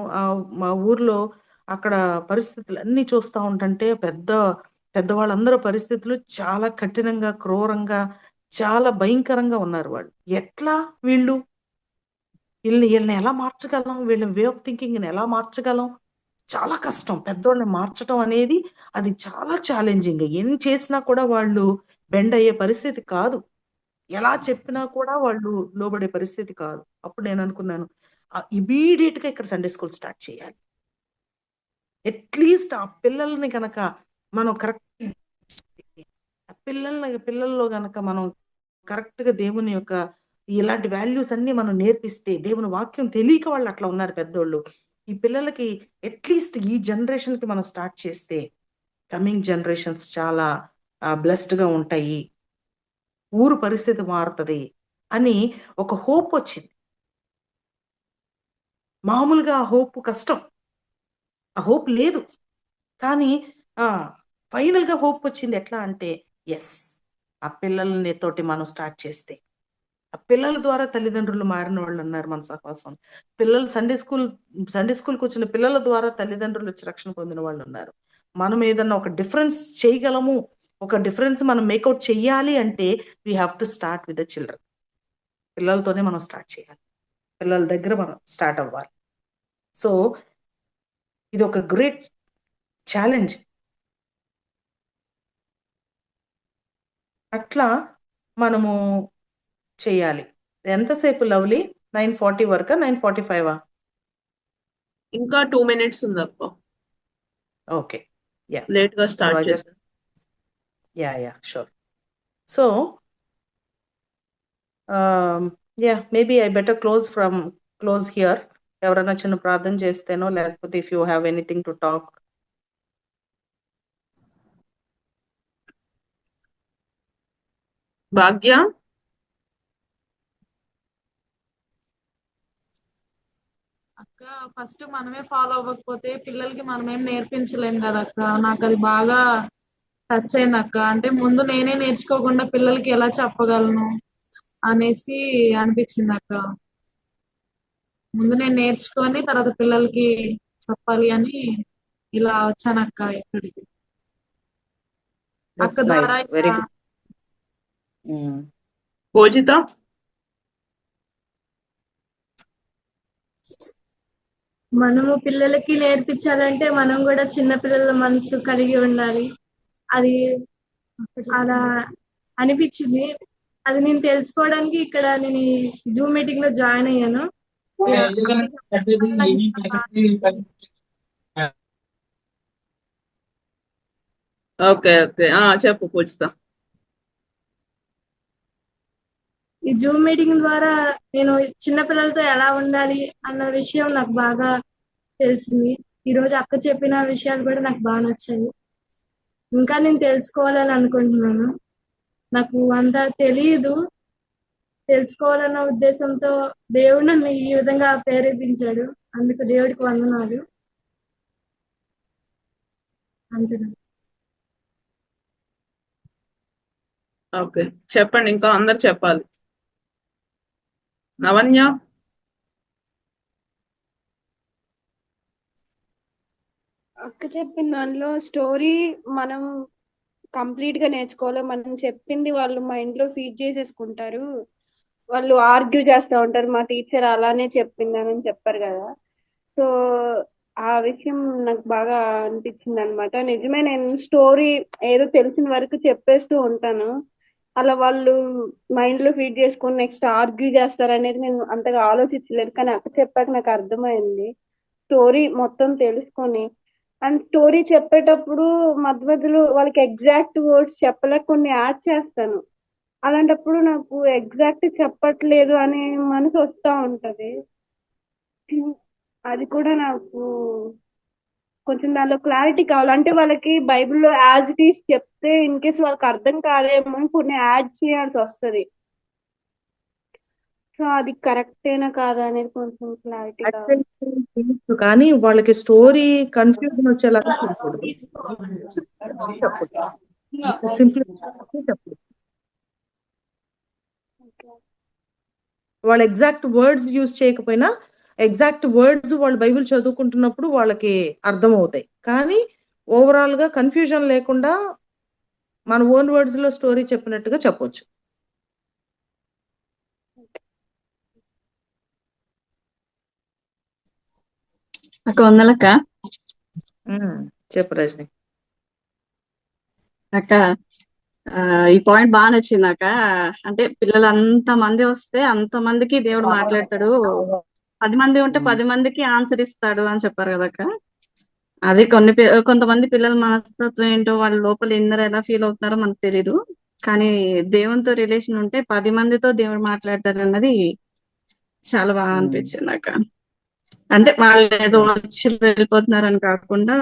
మా ఊర్లో అక్కడ పరిస్థితులు అన్ని చూస్తా ఉంటుంటే పెద్దవాళ్ళందరూ పరిస్థితులు చాలా కఠినంగా, క్రూరంగా, చాలా భయంకరంగా ఉన్నారు వాళ్ళు. ఎట్లా వీళ్ళని ఎలా మార్చగలం? వీళ్ళ వే ఆఫ్ థింకింగ్‌ని ఎలా మార్చగలం? చాలా కష్టం. పెద్దోళ్ళని మార్చటం అనేది అది చాలా ఛాలెంజింగ్. ఎన్ని చేసినా కూడా వాళ్ళు బెండ్ అయ్యే పరిస్థితి కాదు. ఎలా చెప్పినా కూడా వాళ్ళు లోబడే పరిస్థితి కాదు. అప్పుడు నేననుకున్నాను, ఇమ్మీడియేట్‌గా ఇక్కడ సండే స్కూల్ స్టార్ట్ చేయాలి. అట్‌లీస్ట్ ఆ పిల్లల్ని గనక మనం పిల్లల్లో గనక మనం కరెక్ట్‌గా దేవుని యొక్క ఇలాంటి వాల్యూస్ అన్నీ మనం నేర్పిస్తే, దేవుని వాక్యం తెలియక వాళ్ళు అట్లా ఉన్నారు పెద్దోళ్ళు. ఈ పిల్లలకి అట్‌లీస్ట్ ఈ జనరేషన్‌కి మనం స్టార్ట్ చేస్తే, కమింగ్ జనరేషన్స్ చాలా బ్లెస్డ్‌గా ఉంటాయి. ఊరు పరిస్థితి మారుతది అని ఒక హోప్ వచ్చింది. మామూలుగా ఆ హోప్ కష్టం. ఆ హోప్ లేదు. కానీ ఆ! ఫైనల్‌గా హోప్ వచ్చింది. ఎట్లా అంటే యెస్. ఆ పిల్లల్ని తోటి మనం స్టార్ట్ చేస్తే. ఆ పిల్లల ద్వారా తల్లిదండ్రులు మారిన వాళ్ళున్నారు మన సహవాసం. పిల్లలు సండే స్కూల్‌కొచ్చిన పిల్లల ద్వారా తల్లిదండ్రులు వచ్చి రక్షణ పొందిన వాళ్ళున్నారు. మనం ఏదన్నా ఒక డిఫరెన్స్ చేయగలము. ఒక డిఫరెన్స్ మనం మేకౌట్ చెయ్యాలి అంటే we have to start with the children. పిల్లలతోనే మనం స్టార్ట్ చేయాలి. పిల్లల దగ్గర మనం స్టార్ట్ అవ్వాలి. సో, ఇదొక గ్రేట్ ఛాలెంజ్. అట్లా మనము చెయ్యాలి. ఎంతసేపు లవ్లీ? 9:40 వరకా? 9:45ఆ? ఇంకా 2 మినిట్స్ ఉంది అక్క. ఓకే. యాహ్! లేట్ గా సో, స్టార్ట్ ఐ జస్ట్ చేశాను. Yeah! Sure. So, maybe I better close here. ఎవరైనా చిన్న ప్రార్థన చేస్తేనో, లేకపోతే if you have anything to talk. Bhagya అక్క ఫస్ట్ మనమే ఫాలో అవ్వకపోతే పిల్లలకి మనమేం నేర్పించలేం కదా అక్క. నాకు అది బాగా టచ్ అయింది అక్క. అంటే ముందు నేనే నేర్చుకోకుండా పిల్లలకి ఎలా చెప్పగలను అనేసి అనిపించింది అక్క. ముందు నేను నేర్చుకొని తర్వాత పిల్లలకి చెప్పాలి అని ఇలా వచ్చానక్క ఇక్కడికి. అక్క దట్స్ ద్వారా నైస్. Very good. పూజిత మనము పిల్లలకి నేర్పించాలంటే మనం కూడా చిన్న పిల్లల మనసు కలిగి ఉండాలి. అది అలా అనిపించింది. అది నేను తెలుసుకోవడానికి ఇక్కడ నేను జూమ్ మీటింగ్ లో జాయిన్ అయ్యాను. ఓకే ఓకే చెప్పు పూజిత. ఈ జూమ్ మీటింగ్ ద్వారా నేను చిన్న పిల్లలతో ఎలా ఉండాలి అన్న విషయం నాకు బాగా తెలిసింది. ఈ రోజు అక్క చెప్పిన విషయాలు కూడా నాకు బాగా నచ్చాయి. ఇంకా నేను తెలుసుకోవాలని అనుకుంటున్నాను. నాకు అంతా తెలియదు. తెలుసుకోవాలన్న ఉద్దేశంతో దేవుడు నన్ను ఈ విధంగా ప్రేరేపించాడు. అందుకు దేవుడికి వందనాలు. అంతే. ఓకే చెప్పండి, ఇంకా అందరు చెప్పాలి. నవన్య అక్క చెప్పిన దానిలో స్టోరీ మనం కంప్లీట్ గా నేర్చుకోవాలి. మనం చెప్పింది వాళ్ళు మైండ్ లో ఫీడ్ చేసేసుకుంటారు. వాళ్ళు ఆర్గ్యూ చేస్తూ ఉంటారు, మా టీచర్ అలానే చెప్పిందని చెప్పారు కదా. సో ఆ విషయం నాకు బాగా అనిపించింది అనమాట. నిజమే, నేను స్టోరీ ఏదో తెలిసిన వరకు చెప్పేస్తూ ఉంటాను. అలా వాళ్ళు మైండ్ లో ఫీడ్ చేసుకొని నెక్స్ట్ ఆర్గ్యూ చేస్తారు అనేది నేను అంతగా ఆలోచించలేదు. కానీ అక్క చెప్పాక నాకు అర్థమైంది. స్టోరీ మొత్తం తెలుసుకొని అండ్ స్టోరీ చెప్పేటప్పుడు మధ్య మధ్యలో వాళ్ళకి ఎగ్జాక్ట్ వర్డ్స్ చెప్పలేక కొన్ని యాడ్ చేస్తాను. అలాంటప్పుడు నాకు ఎగ్జాక్ట్ చెప్పట్లేదు అనే మనసు వస్తూ ఉంటది. అది కూడా నాకు కొంచెం దానిలో క్లారిటీ కావాలి. అంటే వాళ్ళకి బైబిల్లో యాజ్ ఇట్ ఈస్ చెప్తే ఇన్ కేస్ వాళ్ళకి అర్థం కాదేమో అని కొన్ని యాడ్ చేయాల్సి వస్తది. సో అది కరెక్టేనా కాదా అనేది కొంచెం క్లారిటీ కావాలి. కానీ వాళ్ళకి స్టోరీ కన్ఫ్యూజన్ వచ్చేలాగా చెప్పకూడదు. సింపుల్ చెప్పు. వాళ్ళు ఎగ్జాక్ట్ వర్డ్స్ యూజ్ చేయకపోయినా ఎగ్జాక్ట్ వర్డ్స్ వాళ్ళు బైబిల్ చదువుకుంటున్నప్పుడు వాళ్ళకి అర్థమవుతాయి. కానీ ఓవరాల్ గా కన్ఫ్యూజన్ లేకుండా మన ఓన్ వర్డ్స్ లో స్టోరీ చెప్పినట్టుగా చెప్పొచ్చు. అక్క వందలక్క. చెప్పు రజని. అక్క ఈ పాయింట్ బాగా నచ్చింది అక్క. అంటే పిల్లలు అంత మంది వస్తే అంత మందికి దేవుడు మాట్లాడతాడు, 10 మంది ఉంటే 10 మందికి ఆన్సర్ ఇస్తాడు అని చెప్పారు కదక్క. అది కొంతమంది పిల్లల మనస్తత్వం ఏంటో, వాళ్ళ లోపల ఇన్నర్ ఎలా ఫీల్ అవుతున్నారో మనకు తెలీదు. కానీ దేవునితో రిలేషన్ ఉంటే 10 మందితో దేవుడు మాట్లాడతారు అన్నది చాలా బాగా అనిపించింది అక్క. అంటే వాళ్ళు ఏదో వచ్చి వెళ్ళిపోతున్నారని కాకుండా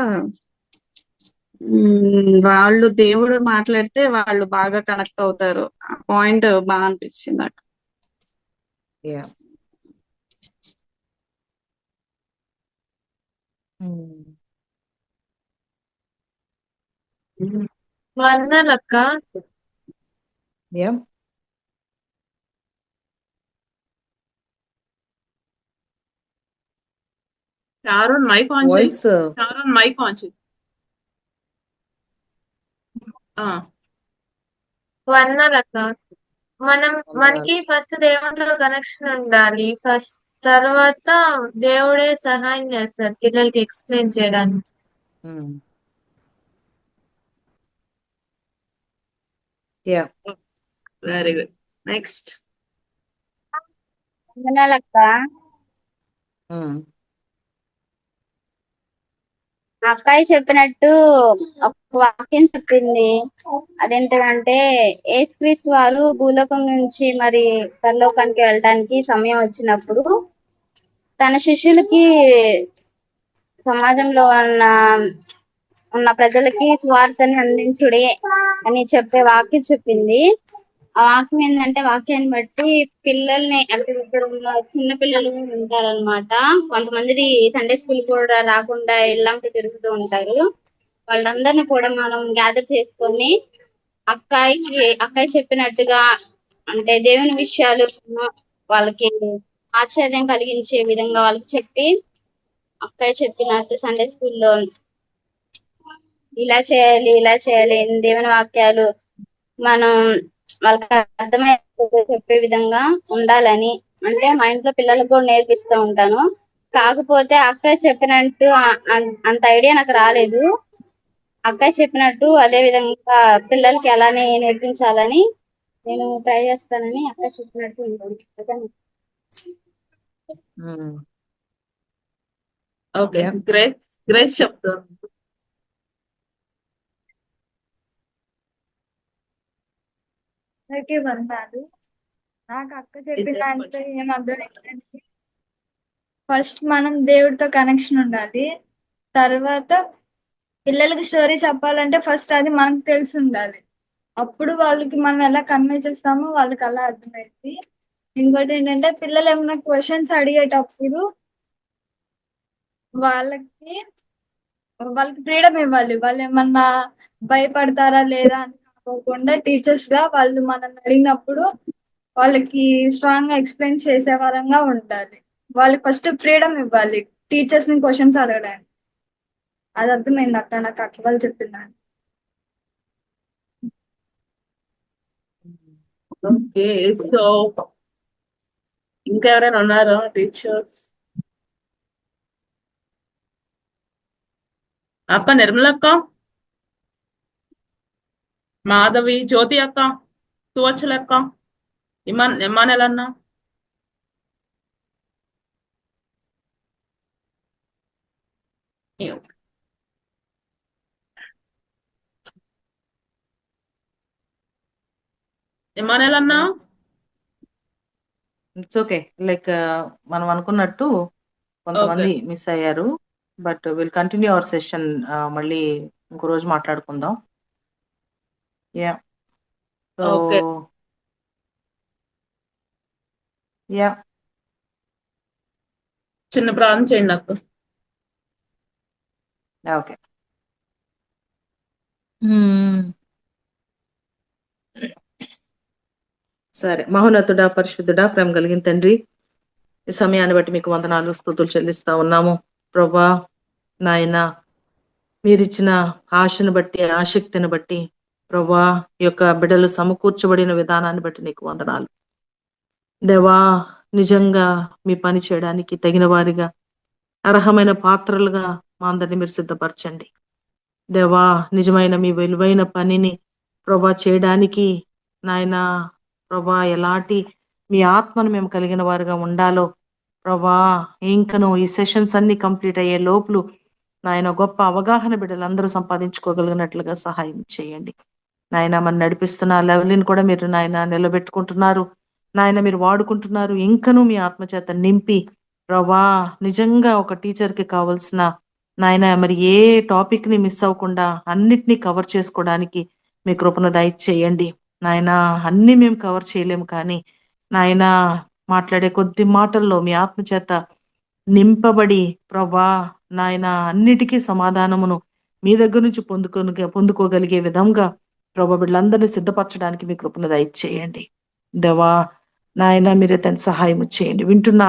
వాళ్ళు దేవుడు మాట్లాడితే వాళ్ళు బాగా కనెక్ట్ అవుతారు. ఆ పాయింట్ బాగా అనిపించింది నాకు. యా వందలక్క. యా షారోన్ మైక్ ఆన్ చేయి. వాయిస్ షారోన్ మైక్ ఆన్ చేయి. వందలక్క. మనకి ఫస్ట్ దేవుడితో కనెక్షన్ ఉండాలి. ఫస్ట్ తర్వాత దేవుడే సహాయం చేస్తాడు పిల్లలకి ఎక్స్ప్లెయిన్ చేయడానికి. Yeah very good. నెక్స్ట్. వందనాలక్క. అక్కాయి చెప్పినట్టు ఒక వాక్యం చెప్పింది. అదేంటంటే యేసుక్రీస్తు వారు భూలోకం నుంచి మరి పరలోకానికి వెళ్ళడానికి సమయం వచ్చినప్పుడు తన శిష్యులకి సమాజంలో ఉన్న ప్రజలకి స్వార్థని అందించుడే అని చెప్పే వాక్యం చెప్పింది. ఆ వాక్యం ఏంటంటే, వాక్యాన్ని బట్టి పిల్లల్ని అంటే ఇక్కడ ఉన్న చిన్న పిల్లలు ఉంటారనమాట. కొంతమంది సండే స్కూల్ కూడా రాకుండా ఇళ్ళంతా తిరుగుతూ ఉంటారు. వాళ్ళందరినీ కూడా మనం గ్యాదర్ చేసుకొని అక్కాయి చెప్పినట్టుగా అంటే దేవుని విషయాలు వాళ్ళకి ఆశ్చర్యం కలిగించే విధంగా వాళ్ళకి చెప్పి, అక్కాయి చెప్పినట్టు సండే స్కూల్లో ఇలా చేయాలి దేవుని వాక్యాలు మనం వాళ్ళకి అర్థమయ్యే చెప్పే విధంగా ఉండాలని అంటే మా ఇంట్లో పిల్లలకు కూడా నేర్పిస్తూ ఉంటాను. కాకపోతే అక్కయ్య చెప్పినట్టు అంత ఐడియా నాకు రాలేదు. అక్కయ్య చెప్పినట్టు అదే విధంగా పిల్లలకి అలానే నేర్పించాలని నేను ట్రై చేస్తానని అక్కయ్య చెప్పినట్టు. ఓకే, గ్రేస్ చెప్తాను. వందాలు. నాకు అక్క చెప్పిన దాంట్లో ఏం అర్థమైందంటే, ఫస్ట్ మనం దేవుడితో కనెక్షన్ ఉండాలి. తర్వాత పిల్లలకి స్టోరీ చెప్పాలంటే ఫస్ట్ అది మనకు తెలిసి ఉండాలి. అప్పుడు వాళ్ళకి మనం ఎలా కన్వే చేస్తామో వాళ్ళకి అలా అర్థమైంది. ఇంకోటి ఏంటంటే, పిల్లలు ఏమైనా క్వశ్చన్స్ అడిగేటప్పుడు వాళ్ళకి ఫ్రీడమ్ ఇవ్వాలి. వాళ్ళు ఏమన్నా భయపడతారా లేదా అని కాకుండా టీచర్స్ గా వాళ్ళు మనల్ని అడిగినప్పుడు వాళ్ళకి స్ట్రాంగ్ గా ఎక్స్ప్లెయిన్ చేసే వరంగా ఉండాలి. వాళ్ళకి ఫస్ట్ ఫ్రీడమ్ ఇవ్వాలి టీచర్స్ ని క్వశ్చన్స్ అడగడానికి. అది అర్థమైంది అక్క, నాకు అక్క వాళ్ళు చెప్పిందని. ఓకే, సో ఇంకా ఎవరైనా ఉన్నారా టీచర్స్? అక్క నిర్మలక్క, మాధవి, జ్యోతి అక్క, సువచ్చలక్క, ఇమానెల్ అన్న. ఇమానెల్ అన్న. It's okay. లైక్ మనం అనుకున్నట్టు కొంతమంది మిస్ అయ్యారు. But will continue our session. మళ్ళీ ఇంకో రోజు మాట్లాడుకుందాం. యా సో యా చిన్న ప్రార్థన చేయండి అక్క. ఓకే. సరే. మహోన్నతుడా, పరిశుద్ధుడా, ప్రేమ కలిగిన తండ్రి, ఈ సమయాన్ని బట్టి మీకు వందనాలు స్తుతులు చెల్లిస్తా ఉన్నాము ప్రభా. నాయన మీరిచ్చిన ఆశను బట్టి ఆసక్తిని బట్టి ప్రభా ఈ యొక్క బిడ్డలు సమకూర్చబడిన విధానాన్ని బట్టి నీకు వందనాలు దేవా. నిజంగా మీ పని చేయడానికి తగిన వారిగా అర్హమైన పాత్రలుగా మా అందరినీ మీరు సిద్ధపరచండి దేవా. నిజమైన మీ విలువైన పనిని ప్రభా చేయడానికి నాయన ప్రభా ఎలాంటి మీ ఆత్మను మేము కలిగిన వారుగా ఉండాలో ప్రభా, ఇంకను ఈ సెషన్స్ అన్ని కంప్లీట్ అయ్యే లోపులు నాయన గొప్ప అవగాహన బిడ్డలందరూ సంపాదించుకోగలిగినట్లుగా సహాయం చేయండి నాయన. మన నడిపిస్తున్న లెవెల్ని కూడా మీరు నాయన నిలబెట్టుకుంటున్నారు నాయన, మీరు వాడుకుంటున్నారు. ఇంకనూ మీ ఆత్మచేత నింపి ప్రభా నిజంగా ఒక టీచర్కి కావాల్సిన నాయన మరి ఏ టాపిక్ ని మిస్ అవ్వకుండా అన్నిటినీ కవర్ చేసుకోవడానికి మీ కృపను దయచేయండి నాయన. అన్ని మేము కవర్ చేయలేము కానీ నాయన మాట్లాడే కొద్ది మాటల్లో మీ ఆత్మచేత నింపబడి ప్రభా నాయన అన్నిటికీ సమాధానమును మీ దగ్గర నుంచి పొందుకోగలిగే విధంగా ప్రభా బిడ్డలందరినీ సిద్ధపరచడానికి మీ కృపను దయచేయండి దేవా. నాయన మీరే తన సహాయం చేయండి. వింటున్న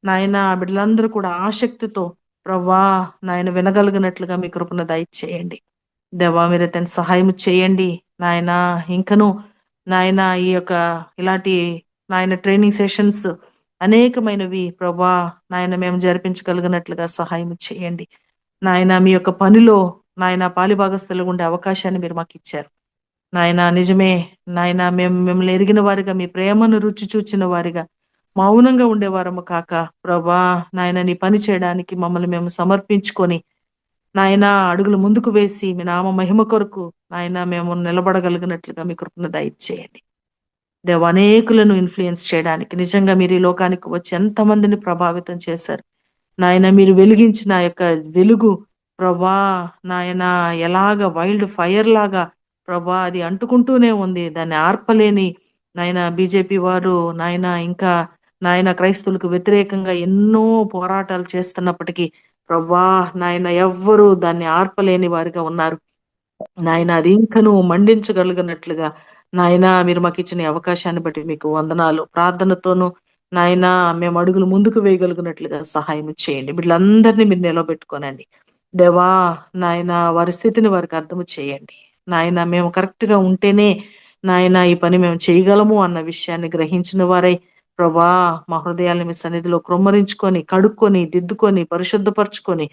నాయన బిడ్డలందరూ కూడా ఆసక్తితో ప్రభా నాయన వినగలిగినట్లుగా మీ కృపను దయచేయండి దేవా. మీరే తన సహాయం చేయండి నాయన. ఇంకను నాయన ఈ యొక్క ఇలాంటి నాయన ట్రైనింగ్ సెషన్స్ అనేకమైనవి ప్రభా నాయన మేము జరిపించగలిగినట్లుగా సహాయం చేయండి నాయన. మీ యొక్క పనిలో నాయన పాలిభాగస్తులుగా ఉండే అవకాశాన్ని మీరు మాకు ఇచ్చారు నాయన. నిజమే నాయన, మేము మిమ్మల్ని ఎరిగిన వారిగా మీ ప్రేమను రుచి చూచిన వారిగా మౌనంగా ఉండేవారము కాక ప్రభా నాయన నీ పని చేయడానికి మమ్మల్ని మేము సమర్పించుకొని నాయన అడుగులు ముందుకు వేసి మీ నామ మహిమ కొరకు నాయన మేము నిలబడగలిగినట్లుగా మీ కృపను దయచేయండి దేవ. అనేకులను ఇన్ఫ్లుయెన్స్ చేయడానికి నిజంగా మీరు ఈ లోకానికి వచ్చి ఎంతమందిని ప్రభావితం చేశారు నాయన. మీరు వెలిగించిన యొక్క వెలుగు ప్రభా నాయన ఎలాగ వైల్డ్ ఫైర్ లాగా ప్రభా అది అంటుకుంటూనే ఉంది, దాన్ని ఆర్పలేని నాయన బీజేపీ వారు నాయన ఇంకా నాయన క్రైస్తవులకు వ్యతిరేకంగా ఎన్నో పోరాటాలు చేస్తున్నప్పటికీ ప్రభా నాయన ఎవ్వరూ దాన్ని ఆర్పలేని వారిగా ఉన్నారు నాయన. అది ఇంకను మండించగలిగినట్లుగా నాయన మీరు మాకు ఇచ్చిన అవకాశాన్ని బట్టి మీకు వందనాలు. ప్రార్థనతోనూ నాయన మేము అడుగులు ముందుకు వేయగలిగినట్లుగా సహాయం చేయండి. వీళ్ళందరినీ మీరు నిలబెట్టుకోనండి దేవా నాయన. వారి స్థితిని వారికి అర్థం చేయండి నాయన. మేము కరెక్ట్ గా ఉంటేనే నాయన ఈ పని మేము చేయగలము అన్న విషయాన్ని గ్రహించిన వారై ప్రభా మా హృదయాన్ని మీ సన్నిధిలో కృమ్మరించుకొని కడుక్కొని దిద్దుకొని పరిశుద్ధపరచుకొని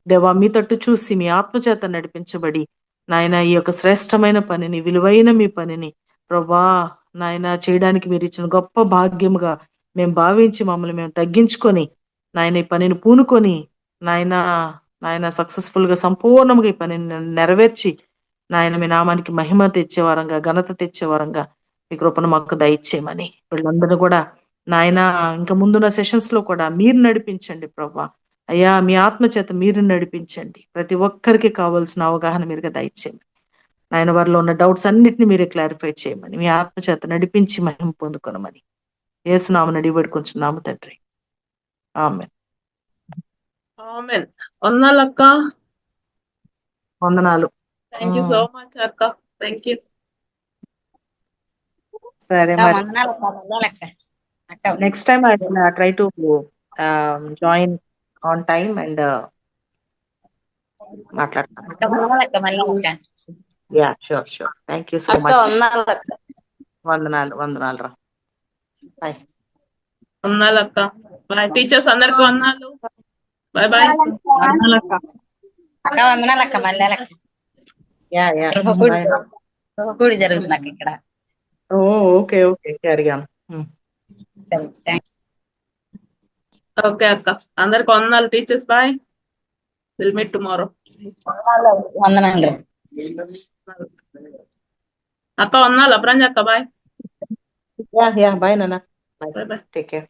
దేవా మీ తట్టు చూసి మీ ఆత్మచేత నడిపించబడి నాయన ఈ యొక్క శ్రేష్టమైన పనిని విలువైన మీ పనిని ప్రభా నాయన చేయడానికి మీరు ఇచ్చిన గొప్ప భాగ్యముగా మేము భావించి మమ్మల్ని మేము తగ్గించుకొని నాయన ఈ పనిని పూనుకొని నాయన నాయన సక్సెస్ఫుల్ గా సంపూర్ణంగా ఈ పనిని నెరవేర్చి నాయన మీ నామానికి మహిమ తెచ్చేవారంగా ఘనత తెచ్చేవారంగా మీ కృపను మాకు దయచేయమని వీళ్ళందరూ కూడా నాయన ఇంకా ముందున్న సెషన్స్ లో కూడా మీరు నడిపించండి ప్రభా. అయ్యా మీ ఆత్మచేత మీరు నడిపించండి. ప్రతి ఒక్కరికి కావాల్సిన అవగాహన మీరుగా దయచేయండి నాయన. వారిలో ఉన్న డౌట్స్ అన్నిటిని మీరే క్లారిఫై చేయమని మీ ఆత్మచేత నడిపించి మహిమ పొందుకొనమని యేసునామమున అడిగి వేడుకొంచున్నాము తండ్రి. ఆమేన్. ఆమేన్. వందనాలక్క. వందనాలు. థ్యాంక్ యూ సో మచ్ అక్క. Thank you. సరే మరి next time I will try to join on time and మాట్లాడతాను. Ya sure sure. Thank you so much. వందనాలు వందనాలు రా. బాయ్. వందనాలక్క. బాయ్. టీచర్స్ అందరికి వందనాలు. Bye bye. వందనాలక్క. మళ్ళీ యా యా కూడి జరుగుతుంది అక్క ఇక్కడ. Okay okay carry on. Okay అక్క. అందరికి వందనాలు teachers. Bye. Will meet tomorrow. వందనాలు అక్క. వందనాలు అప్రాంజ అక్క. బాయ్. యా బాయ్ నాన్న. Bye bye. Take care.